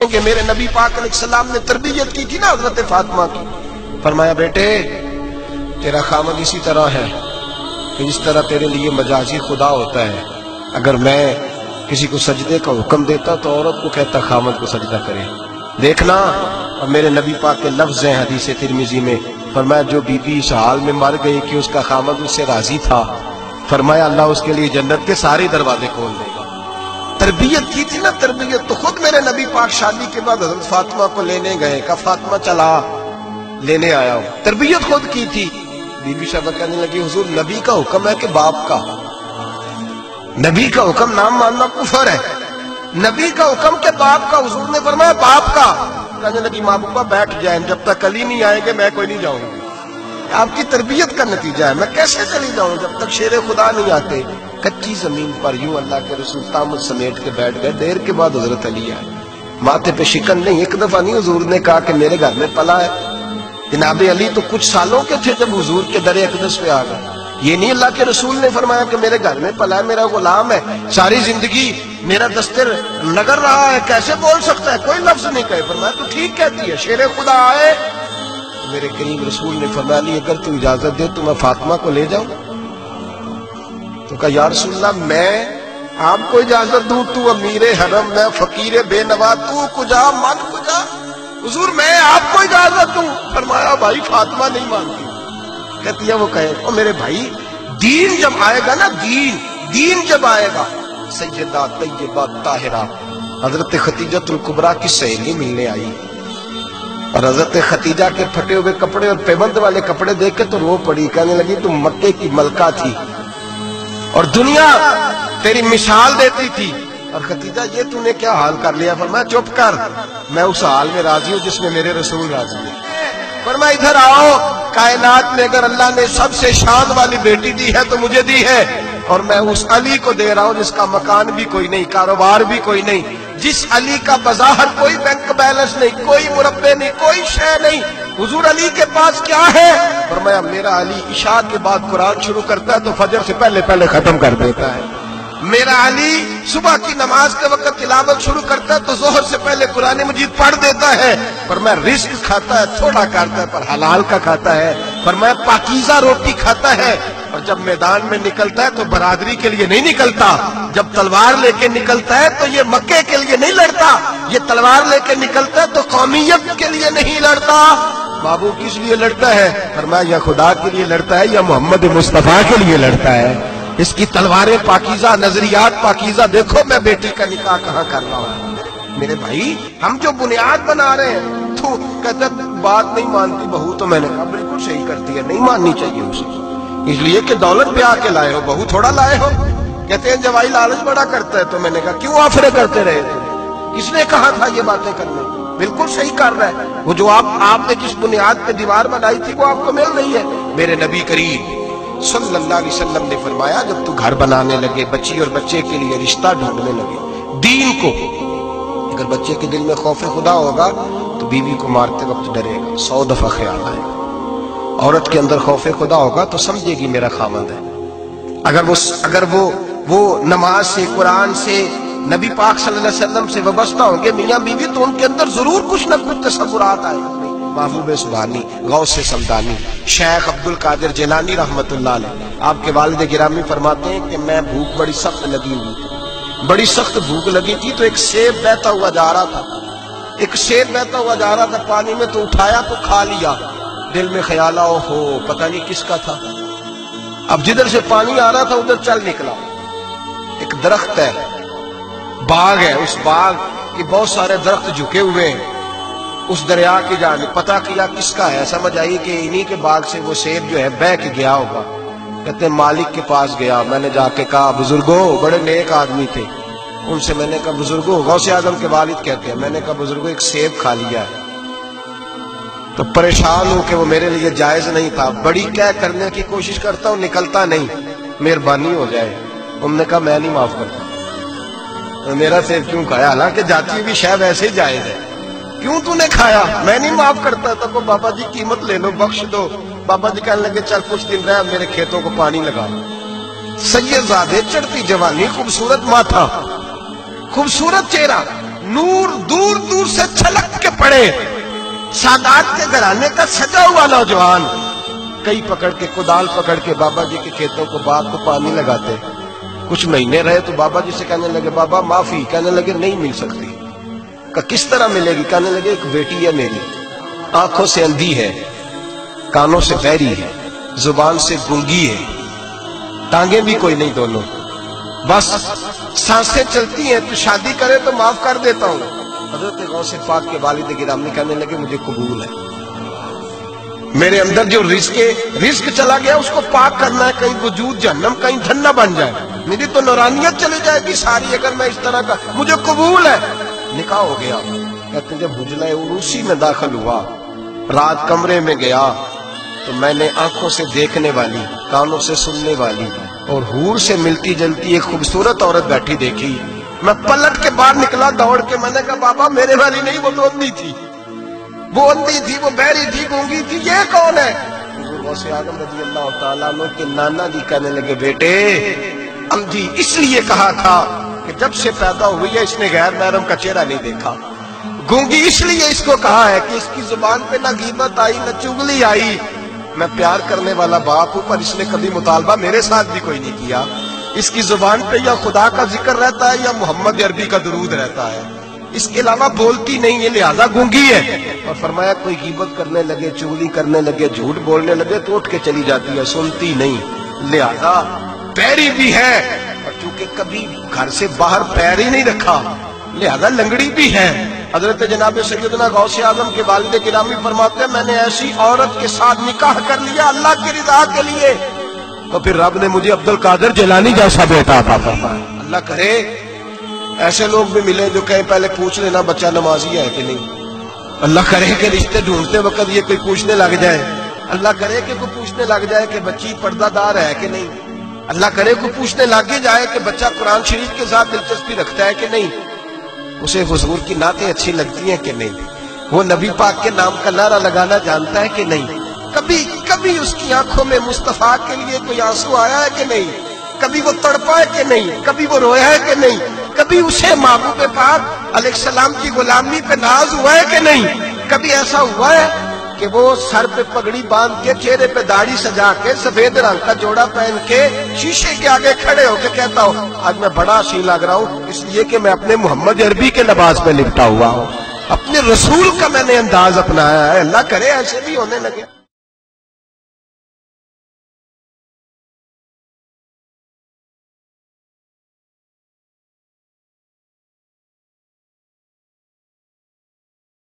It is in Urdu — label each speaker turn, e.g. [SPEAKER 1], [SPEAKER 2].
[SPEAKER 1] کہ میرے نبی پاک علیہ السلام نے تربیت کی تھی نا حضرت فاطمہ کی. فرمایا بیٹے تیرا خامد اسی طرح ہے کہ جس طرح تیرے لیے مجازی خدا ہوتا ہے. اگر میں کسی کو سجدے کا حکم دیتا تو عورت کو کہتا خامد کو سجدہ کرے. دیکھنا اور میرے نبی پاک کے لفظ ہیں حدیث ترمذی میں. فرمایا جو بی بی اس حال میں مر گئی کہ اس کا خامد اس سے راضی تھا، فرمایا اللہ اس کے لیے جنت کے سارے دروازے کھول دے گا. تربیت کی تھی نا تربیت. تو خود میرے نبی پاک شادی کے بعد حضرت فاطمہ کو لینے گئے. کہا فاطمہ چلا لینے آیا ہوں. تربیت خود کی تھی. بی بی شہبہ کہنے لگی حضور نبی کا حکم ہے کہ باپ کا؟ نبی کا حکم نام ماننا کفر ہے. نبی کا حکم کہ باپ کا. حضور نے فرمایا باپ کا. کہنے لگی ماں باپا بیٹھ جائیں، جب تک علی نہیں آئیں گے میں کوئی نہیں جاؤں گی. آپ کی تربیت کا نتیجہ ہے. میں کیسے چلی جاؤں جب تک شیر خدا نہیں آتے؟ کچی زمین پر یوں اللہ کے رسول تامت سمیٹ کے بیٹھ گئے. دیر کے بعد حضرت علی آئے. ماتھے پہ شکن نہیں. ایک دفعہ نہیں حضور نے کہا کہ میرے گھر میں پلا ہے. جناب علی تو کچھ سالوں کے تھے جب حضور کے در اقدس پہ آ گئے. یہ نہیں اللہ کے رسول نے فرمایا کہ میرے گھر میں پلا ہے، میرا غلام ہے، ساری زندگی میرا دستر نگر رہا ہے، کیسے بول سکتا ہے؟ کوئی لفظ نہیں کہے. فرمایا تو ٹھیک کہتی ہے، شیر خدا آئے. میرے کریم رسول نے فرمایا علی اگر تو اجازت دے تو میں فاطمہ کو لے جاؤں. تو کہا یا رسول اللہ میں آپ کو اجازت دوں؟ تو امیر حرم، میں فقیر بے نوا، تو کجا من کجا. حضور میں آپ کو اجازت دوں. فرمایا بھائی فاطمہ نہیں مانتی. کہتی ہے وہ کہے او میرے بھائی دین جب آئے گا نا، دین جب آئے گا. سیدہ طیبہ طاہرہ حضرت خدیجہ الکبریٰ کی سہیلی ملنے آئی اور حضرت خدیجہ کے پھٹے ہوئے کپڑے اور پیبند والے کپڑے دیکھ کے تو رو پڑی. کہنے لگی تم مکے کی ملکہ تھی اور دنیا تیری مثال دیتی تھی، اور خدیجہ یہ تو نے کیا حال کر لیا؟ فرمایا چپ کر، میں اس حال میں راضی ہوں جس میں میرے رسول راضی ہے. فرمایا ادھر آؤ، کائنات میں اگر اللہ نے سب سے شان والی بیٹی دی ہے تو مجھے دی ہے، اور میں اس علی کو دے رہا ہوں جس کا مکان بھی کوئی نہیں، کاروبار بھی کوئی نہیں، جس علی کا بظاہر کوئی بینک بیلنس نہیں، کوئی مربع نہیں، کوئی شے نہیں. حضور علی کے پاس کیا ہے؟ فرمایا میرا علی عشاء کے بعد قرآن شروع کرتا ہے تو فجر سے پہلے ختم کر دیتا ہے. میرا علی صبح کی نماز کے وقت تلاوت شروع کرتا ہے تو ظہر سے پہلے قرآن مجید پڑھ دیتا ہے. فرمایا رزق کھاتا ہے، تھوڑا کھاتا ہے پر حلال کا کھاتا ہے. فرمایا پاکیزہ روٹی کھاتا ہے، اور جب میدان میں نکلتا ہے تو برادری کے لیے نہیں نکلتا. جب تلوار لے کے نکلتا ہے تو یہ مکے کے لیے نہیں لڑتا، یہ تلوار لے کے نکلتا ہے تو قومیت کے لیے نہیں لڑتا. بابو کس لیے لڑتا ہے؟ فرمایا یا خدا کے لیے لڑتا ہے یا محمد مصطفیٰ کے لیے لڑتا ہے. اس کی تلواریں پاکیزہ، نظریات پاکیزہ. دیکھو میں بیٹی کا نکاح کہاں کر رہا ہوں. میرے بھائی ہم جو بنیاد بنا رہے ہیں تو کہتے بات نہیں مانتی بہو. تو میں نے کہا بالکل صحیح کرتی ہے، نہیں ماننی چاہیے اسے، اس لیے کہ دولت پہ آ کے لائے ہو، بہو تھوڑا لائے ہو. کہتے ہیں جوائی لالچ بڑا کرتا ہے. تو میں نے کہا کیوں آفرے کرتے رہے تھے؟ کس نے کہا تھا یہ باتیں کرنے؟ بالکل صحیح کر رہا ہے. وہ جو آپ نے جس بنیاد پہ دیوار بنائی تھی وہ آپ کو مل رہی ہے. میرے نبی کریم صلی اللہ علیہ وسلم نے فرمایا جب تو گھر بنانے لگے، بچی اور بچے کے لیے رشتہ ڈھونڈنے لگے، دین کو، اگر بچے کے دل میں خوف خدا ہوگا تو بیوی کو مارتے وقت ڈرے گا، 100 دفعہ خیال آئے گا. عورت کے اندر خوف خدا ہوگا تو سمجھے گی میرا خاوند ہے. اگر وہ نماز سے، قرآن سے، نبی پاک صلی اللہ علیہ وسلم سے وابستہ ہوں گے میاں بیوی، تو ان کے اندر ضرور کچھ نہ کچھ تصورات آئے گا. محبوب سبحانی، غوث سمدانی، شیخ عبد القادر جیلانی رحمت اللہ علیہ، آپ کے والد گرامی فرماتے ہیں کہ میں بھوک بڑی سخت لگی ہوئی تھی، بڑی سخت بھوک لگی تھی تو ایک سیب بہتا ہوا جا رہا تھا، پانی میں تو اٹھایا تو کھا لیا. دل میں خیال آؤ ہو پتہ نہیں کس کا تھا. اب جدھر سے پانی آ رہا تھا ادھر چل نکلا. ایک درخت ہے، باغ ہے، اس باغ کے بہت سارے درخت جھکے ہوئے ہیں. اس دریا کی جانب پتہ کیا کس کا ہے، سمجھ آئی کہ انہی کے باغ سے وہ سیب جو ہے بہ کے گیا ہوگا. کہتے ہیں مالک کے پاس گیا، میں نے جا کے کہا بزرگوں، بڑے نیک آدمی تھے، ان سے میں نے کہا بزرگوں، غوث اعظم کے والد کہتے ہیں، میں نے کہا بزرگوں ایک سیب کھا لیا ہے تو پریشان ہوں کہ وہ میرے لیے جائز نہیں تھا، بڑی کہہ کرنے کی کوشش کرتا ہوں نکلتا نہیں، مہربانی ہو جائے. انہوں نے کہا میں نہیں معاف کرتا. میرا سیب کیوں کھایا؟ حالانکہ جاتی بھی شاید ایسے ہی جائز ہے، کیوں تو نے کھایا؟ میں نہیں معاف کرتا. تو بابا جی قیمت لے لو، بخش دو. بابا جی کہنے لگے چل کچھ دن رہ، میرے کھیتوں کو پانی لگا. سید زادے، چڑھتی جوانی، خوبصورت ماتھا، خوبصورت چہرہ، نور دور دور سے سادات کے گھرانے کا سجا ہوا نوجوان کئی پکڑ کے کدال پکڑ کے بابا جی کے کھیتوں کو باغ کو پانی لگاتے. کچھ مہینے رہے تو بابا جی سے کہنے لگے بابا معافی. کہنے لگے نہیں مل سکتی. کس طرح ملے گی؟ کہنے لگے ایک بیٹی ہے میری, آنکھوں سے اندھی ہے, کانوں سے بہری ہے, زبان سے گونگی ہے, ٹانگیں بھی کوئی نہیں دونوں, بس سانسیں چلتی ہیں, تو شادی کرے تو معاف کر دیتا ہوں. حضرت غوث پاک کے والد گرامی کہنے لگے مجھے قبول ہے, میرے اندر جو رزق چلا گیا اس کو پاک کرنا ہے, کہیں وجود جہنم کہیں دھن نہ بن جائے, میری تو نورانیت چلی جائے گی ساری اگر میں اس طرح کا. مجھے قبول ہے. نکاح ہو گیا. کہتے ہیں جب حجلہ عروسی میں داخل ہوا, رات کمرے میں گیا تو میں نے آنکھوں سے دیکھنے والی, کانوں سے سننے والی اور حور سے ملتی جلتی ایک خوبصورت عورت بیٹھی دیکھی. میں پلٹ کے باہر نکلا دوڑ کے. میں نے کہا بابا میرے والی نہیں, وہ تو اندھی تھی, وہ اندھی تھی, وہ بہری تھی, گونگی تھی, یہ کون ہے؟ حضور غوث اعظم رضی اللہ تعالیٰ عنہ کے نانا جی کہنے لگے بیٹے اندھی اس لیے کہا تھا کہ جب سے پیدا ہوئی ہے اس نے غیر محرم کا چہرہ نہیں دیکھا. گونگی اس لیے اس کو کہا ہے کہ اس کی زبان پہ نہ غیبت آئی نہ چغلی آئی. میں پیار کرنے والا باپ ہوں پر اس نے کبھی مطالبہ میرے ساتھ بھی کوئی نہیں کیا. اس کی زبان پہ یا خدا کا ذکر رہتا ہے یا محمد عربی کا درود رہتا ہے, اس کے علاوہ بولتی نہیں ہے, لہذا گونگی ہے. اور فرمایا کوئی غیبت کرنے لگے, چغلی کرنے لگے, جھوٹ بولنے لگے تو اٹھ کے چلی جاتی ہے, سنتی نہیں, لہذا پیری بھی ہے. اور چونکہ کبھی گھر سے باہر پیر ہی نہیں رکھا لہذا لنگڑی بھی ہے. حضرت جناب سیدنا غوث اعظم کے والد گرامی فرماتے ہیں میں نے ایسی عورت کے ساتھ نکاح کر لیا اللہ کی رضا کے لیے تو پھر رب نے مجھے عبد القادر جیلانی جیسا بیٹا عطا فرمایا. اللہ کرے ایسے لوگ بھی ملے جو کہیں پہلے پوچھ لینا بچہ نمازی ہے کہ نہیں. اللہ کرے کہ رشتے ڈھونڈتے وقت یہ کوئی پوچھنے لگ جائے. اللہ کرے کہ کوئی پوچھنے لگ جائے کہ بچی پردہ دار ہے کہ نہیں. اللہ کرے کوئی پوچھنے لگ جائے کہ بچہ قرآن شریف کے ساتھ دلچسپی رکھتا ہے کہ نہیں, اسے حضور کی نعتیں اچھی لگتی ہیں کہ نہیں, وہ نبی پاک کے نام کا نعرہ لگانا جانتا ہے کہ نہیں, کبھی اس کی آنکھوں میں مصطفیٰ کے لیے کوئی آنسو آیا ہے کہ نہیں, کبھی وہ تڑپا ہے کہ نہیں, کبھی وہ رویا ہے کہ نہیں, کبھی اسے محبوب پاک علیہ السلام کی غلامی پہ ناز ہوا ہے کہ نہیں, کبھی ایسا ہوا ہے کہ وہ سر پہ پگڑی باندھ کے چہرے پہ داڑھی سجا کے سفید رنگ کا جوڑا پہن کے شیشے کے آگے کھڑے ہو کے کہتا ہوں آج میں بڑا اصیل لگ رہا ہوں اس لیے کہ میں اپنے محمد عربی کے لباس میں لپٹا ہوا ہوں, اپنے رسول کا میں نے انداز اپنایا ہے. اللہ کرے ایسے بھی ہونے لگے.